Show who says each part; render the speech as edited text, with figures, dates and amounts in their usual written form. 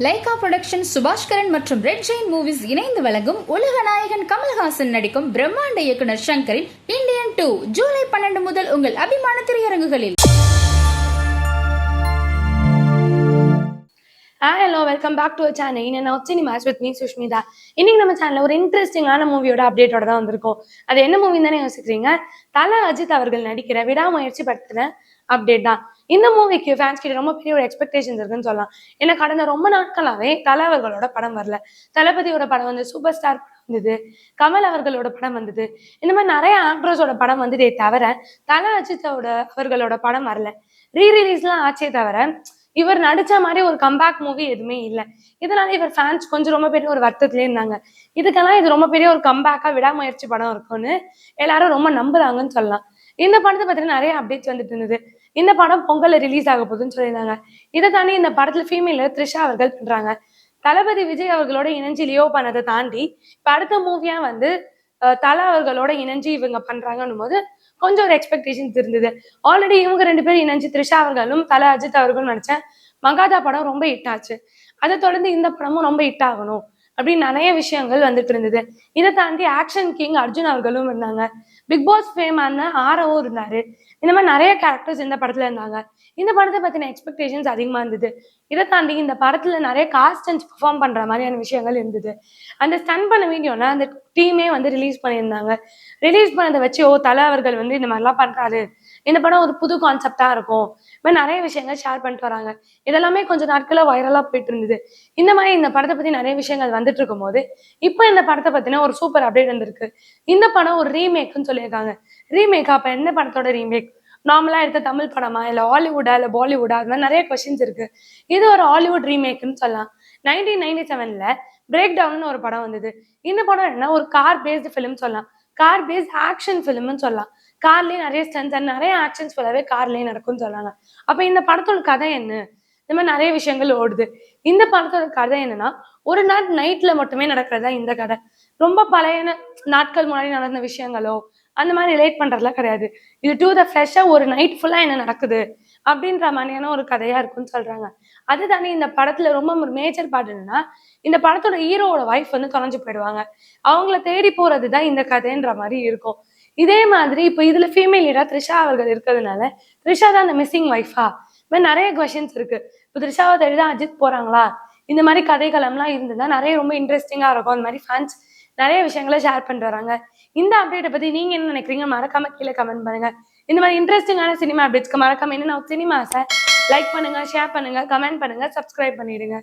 Speaker 1: Lyca production Subaskaran மற்றும் red Jain movies இணைந்து வழங்கும் உலக நாயகன் கமல்ஹாசன் நடிக்கும் பிரம்மாண்ட இயக்குனர் ஷங்கரின் இந்தியன் 2 ஜூலை 12 முதல் உங்கள் அபிமான திரையரங்குகளில்.
Speaker 2: Hello, welcome back to channel. நான் சினிமாஸ் வித் மீ சுஷ்மிதா. இன்னைக்கு நம்ம சேனல்ல ஒரு இன்ட்ரெஸ்டிங்கான மூவியோட அப்டேட்டோட தான் வந்திருக்கோம். அது என்ன மூவின்னு தானே யோசிக்கிறீங்க? தல அஜித் அவர்கள் நடிக்கிற விடாமுயற்சி படத்துல அப்டேட் தான். இந்த மூவிக்கு ஃபேன்ஸ் கிட்ட ரொம்ப பெரிய ஒரு எக்ஸ்பெக்டேஷன்ஸ் இருக்குன்னு சொல்லலாம். ஏன்னா கடந்த ரொம்ப நாட்களாவே தல அவர்களோட படம் வரல. தளபதியோட படம் வந்து சூப்பர் ஸ்டார் படம் வந்தது, கமல் அவர்களோட படம் வந்தது, இந்த மாதிரி நிறைய ஆக்டர்ஸோட படம் வந்ததே தவிர தல அஜித்தோட அவர்களோட படம் வரல. ரீரிலீஸ்லாம் ஆச்சே தவிர இவர் நடிச்ச மாதிரி ஒரு கம்பேக் மூவி எதுவுமே இல்லை. இதனால இவர் ஃபேன்ஸ் கொஞ்சம் ரொம்ப பெரிய ஒரு வருத்தத்திலே இருந்தாங்க. இதுக்கெல்லாம் இது ரொம்ப பெரிய ஒரு கம்பேக்கா விடாமுயற்சி படம் இருக்கும்னு எல்லாரும் ரொம்ப நம்புறாங்கன்னு சொல்லலாம். இந்த படத்தை பத்தி நிறைய அப்டேட்ஸ் வந்துட்டு இருந்தது. இந்த படம் பொங்கல்ல ரிலீஸ் ஆக போகுதுன்னு சொல்லியிருந்தாங்க. இதை தாண்டி இந்த படத்துல ஃபீமேல த்ரிஷா அவர்கள் பண்றாங்க. தளபதி விஜய் அவர்களோட இணைஞ்சு லியோ பண்ணதை தாண்டி இப்ப அடுத்த மூவியா வந்து தல அவர்களோட இணைஞ்சு இவங்க பண்றாங்கன்னும் போது கொஞ்சம் ஒரு எக்ஸ்பெக்டேஷன்ஸ் இருந்தது. ஆல்ரெடி இவங்க 2 பேரும் இணைஞ்சு த்ரிஷா அவர்களும் தல அஜித் அவர்களும் நடிச்சேன் மகாதா படம் ரொம்ப ஹிட் ஆச்சு. அதை தொடர்ந்து இந்த படமும் ரொம்ப ஹிட் ஆகணும் அப்படின்னு நிறைய விஷயங்கள் வந்துட்டு இருந்தது. இதை தாண்டி ஆக்ஷன் கிங் அர்ஜுன் அவர்களும் இருந்தாங்க. பிக் பாஸ் ஃபேமான ஆரவும் இருந்தாரு. இந்த மாதிரி நிறைய கேரக்டர்ஸ் இந்த படத்துல இருந்தாங்க. இந்த படத்தை பத்தின எக்ஸ்பெக்டேஷன்ஸ் அதிகமா இருந்தது. இதை தாண்டி இந்த படத்துல நிறைய காஸ்டன்ஸ் பெர்ஃபார்ம் பண்ற மாதிரியான விஷயங்கள் இருந்தது. அந்த ஸ்டன் பண்ண வீடியோனா அந்த டீமே வந்து ரிலீஸ் பண்ணியிருந்தாங்க. ரிலீஸ் பண்ணதை வச்சு தல அவர்கள் வந்து இந்த மாதிரிலாம் பண்றாரு, இந்த படம் ஒரு புது கான்செப்டா இருக்கும், இந்த மாதிரி நிறைய விஷயங்கள் ஷேர் பண்ணிட்டு வராங்க. இதெல்லாமே கொஞ்சம் நாட்களா வைரலா போயிட்டு இருந்தது. இந்த மாதிரி இந்த படத்தை பத்தி நிறைய விஷயங்கள் வந்துட்டு இருக்கும் போது இப்ப இந்த படத்தை பத்தின ஒரு சூப்பர் அப்டேட் வந்திருக்கு. இந்த படம் ஒரு ரீமேக்னு சொல்லியிருக்காங்க. ரீமேக் அப்ப என்ன படத்தோட ரீமேக்? நார்மலா எடுத்த தமிழ் படமா, இல்ல ஹாலிவுட்டா, இல்ல பாலிவுட்டா? அது மாதிரி நிறைய கொஸ்டின்ஸ் இருக்கு. இது ஒரு ஹாலிவுட் ரீமேக்னு சொல்லலாம். 1997ல பிரேக் டவுன் ஒரு படம் வந்தது. இந்த படம் என்ன, ஒரு கார் பேஸ்டு ஃபிலிம் சொல்லலாம். கார் பேஸ்ட் ஆக்ஷன் ஃபிலிம்னு சொல்லலாம். கார்லயே நிறைய ஸ்டன்ஸ் அண்ட் நிறைய ஆக்ஷன்ஸ் போலவே கார்லயே நடக்கும்னு சொல்றாங்க. அப்ப இந்த படத்தோட கதை என்ன? இந்த மாதிரி நிறைய விஷயங்கள் ஓடுது. இந்த படத்தோட கதை என்னன்னா, ஒரு நாள் நைட்ல மட்டுமே நடக்கிறதா இந்த கதை. ரொம்ப பழைய நாட்கள் முன்னாடி நடந்த விஷயங்களோ அந்த மாதிரி ரிலேட் பண்றதுலாம் கிடையாது. இது டூ த ஃப்ளஷா ஒரு நைட் ஃபுல்லா என்ன நடக்குது அப்படின்ற மாதிரியான ஒரு கதையா இருக்குன்னு சொல்றாங்க. அது தானே இந்த படத்துல ரொம்ப ஒரு மேஜர் பார்ட் என்னன்னா, இந்த படத்தோட ஹீரோவோட வைஃப் வந்து தொலைஞ்சு போயிடுவாங்க. அவங்கள தேடி போறதுதான் இந்த கதைன்ற மாதிரி இருக்கும். இதே மாதிரி இப்ப இதுல ஃபீமேல் லீடா த்ரிஷா அவர்கள் இருக்கிறதுனால த்ரிஷா தான் அந்த மிஸ்ஸிங் வைஃபா? இந்த மாதிரி நிறைய கொஸ்டின்ஸ் இருக்கு. இப்போ த்ரிஷாவை தேடிதான் அஜித் போறாங்களா? இந்த மாதிரி கதைகளம்லாம் இருந்ததுன்னா நிறைய ரொம்ப இன்ட்ரெஸ்டிங்கா இருக்கும். அந்த மாதிரி ஃபேன்ஸ் நிறைய விஷயங்களை ஷேர் பண்ணிட்டு வராங்க. இந்த அப்டேட்டை பத்தி நீங்க என்ன நினைக்கிறீங்க? மறக்காம கீழே கமெண்ட் பண்ணுங்க. இந்த மாதிரி இன்ட்ரெஸ்டிங்கான சினிமா அப்டேட்ஸ்க்கு மறக்காம என்ன சினிமாஸை லைக் பண்ணுங்க, ஷேர் பண்ணுங்க, கமெண்ட் பண்ணுங்க, சப்ஸ்கிரைப் பண்ணிடுங்க.